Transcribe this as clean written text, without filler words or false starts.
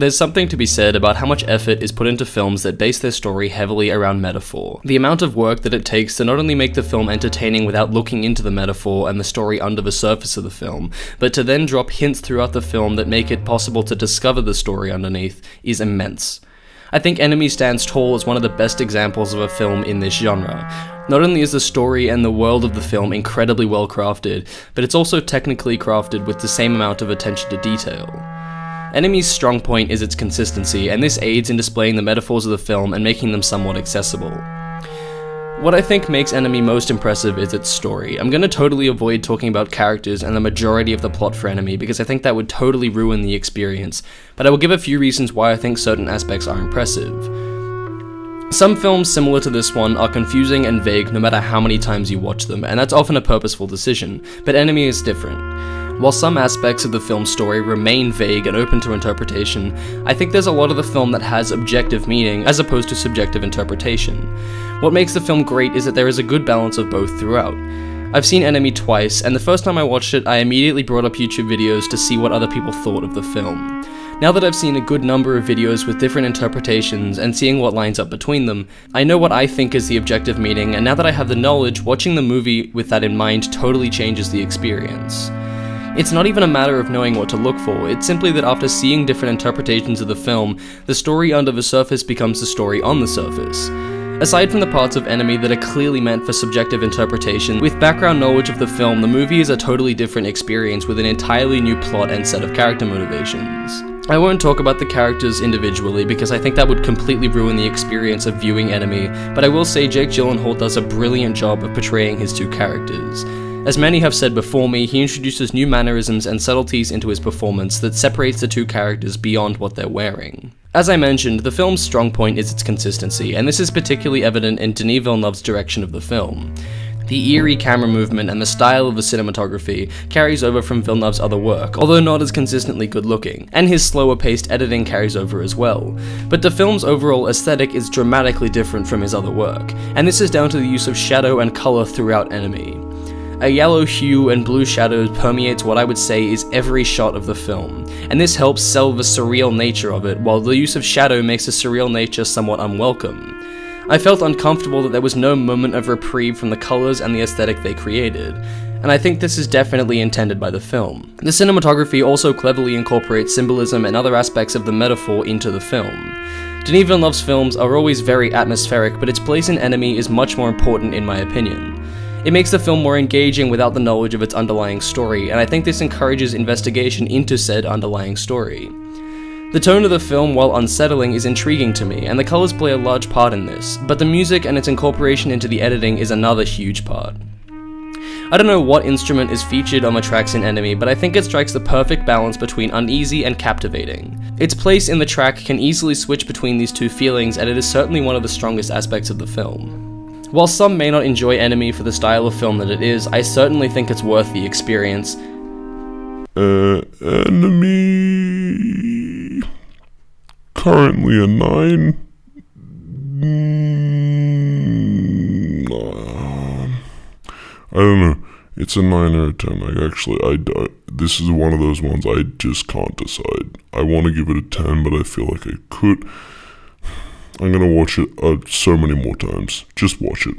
There's something to be said about how much effort is put into films that base their story heavily around metaphor. The amount of work that it takes to not only make the film entertaining without looking into the metaphor and the story under the surface of the film, but to then drop hints throughout the film that make it possible to discover the story underneath is immense. I think Enemy stands tall as one of the best examples of a film in this genre. Not only is the story and the world of the film incredibly well crafted, but it's also technically crafted with the same amount of attention to detail. Enemy's strong point is its consistency, and this aids in displaying the metaphors of the film and making them somewhat accessible. What I think makes Enemy most impressive is its story. I'm going to totally avoid talking about characters and the majority of the plot for Enemy because I think that would totally ruin the experience, but I will give a few reasons why I think certain aspects are impressive. Some films similar to this one are confusing and vague no matter how many times you watch them, and that's often a purposeful decision, but Enemy is different. While some aspects of the film's story remain vague and open to interpretation, I think there's a lot of the film that has objective meaning as opposed to subjective interpretation. What makes the film great is that there is a good balance of both throughout. I've seen Enemy twice, and the first time I watched it, I immediately brought up YouTube videos to see what other people thought of the film. Now that I've seen a good number of videos with different interpretations and seeing what lines up between them, I know what I think is the objective meaning, and now that I have the knowledge, watching the movie with that in mind totally changes the experience. It's not even a matter of knowing what to look for, it's simply that after seeing different interpretations of the film, the story under the surface becomes the story on the surface. Aside from the parts of Enemy that are clearly meant for subjective interpretation, with background knowledge of the film, the movie is a totally different experience with an entirely new plot and set of character motivations. I won't talk about the characters individually because I think that would completely ruin the experience of viewing Enemy, but I will say Jake Gyllenhaal does a brilliant job of portraying his two characters. As many have said before me, he introduces new mannerisms and subtleties into his performance that separates the two characters beyond what they're wearing. As I mentioned, the film's strong point is its consistency, and this is particularly evident in Denis Villeneuve's direction of the film. The eerie camera movement and the style of the cinematography carries over from Villeneuve's other work, although not as consistently good looking, and his slower paced editing carries over as well. But the film's overall aesthetic is dramatically different from his other work, and this is down to the use of shadow and color throughout Enemy. A yellow hue and blue shadows permeates what I would say is every shot of the film, and this helps sell the surreal nature of it, while the use of shadow makes the surreal nature somewhat unwelcome. I felt uncomfortable that there was no moment of reprieve from the colors and the aesthetic they created, and I think this is definitely intended by the film. The cinematography also cleverly incorporates symbolism and other aspects of the metaphor into the film. Denis Villeneuve's films are always very atmospheric, but its place in Enemy is much more important in my opinion. It makes the film more engaging without the knowledge of its underlying story, and I think this encourages investigation into said underlying story. The tone of the film, while unsettling, is intriguing to me, and the colors play a large part in this, but the music and its incorporation into the editing is another huge part. I don't know what instrument is featured on the tracks in Enemy, but I think it strikes the perfect balance between uneasy and captivating. Its place in the track can easily switch between these two feelings, and it is certainly one of the strongest aspects of the film. While some may not enjoy Enemy for the style of film that it is, I certainly think it's worth the experience. Enemy... currently a 9. I don't know. It's a 9 or a 10. This is one of those ones I just can't decide. I want to give it a 10, but I feel like I could. I'm gonna watch it so many more times. Just watch it.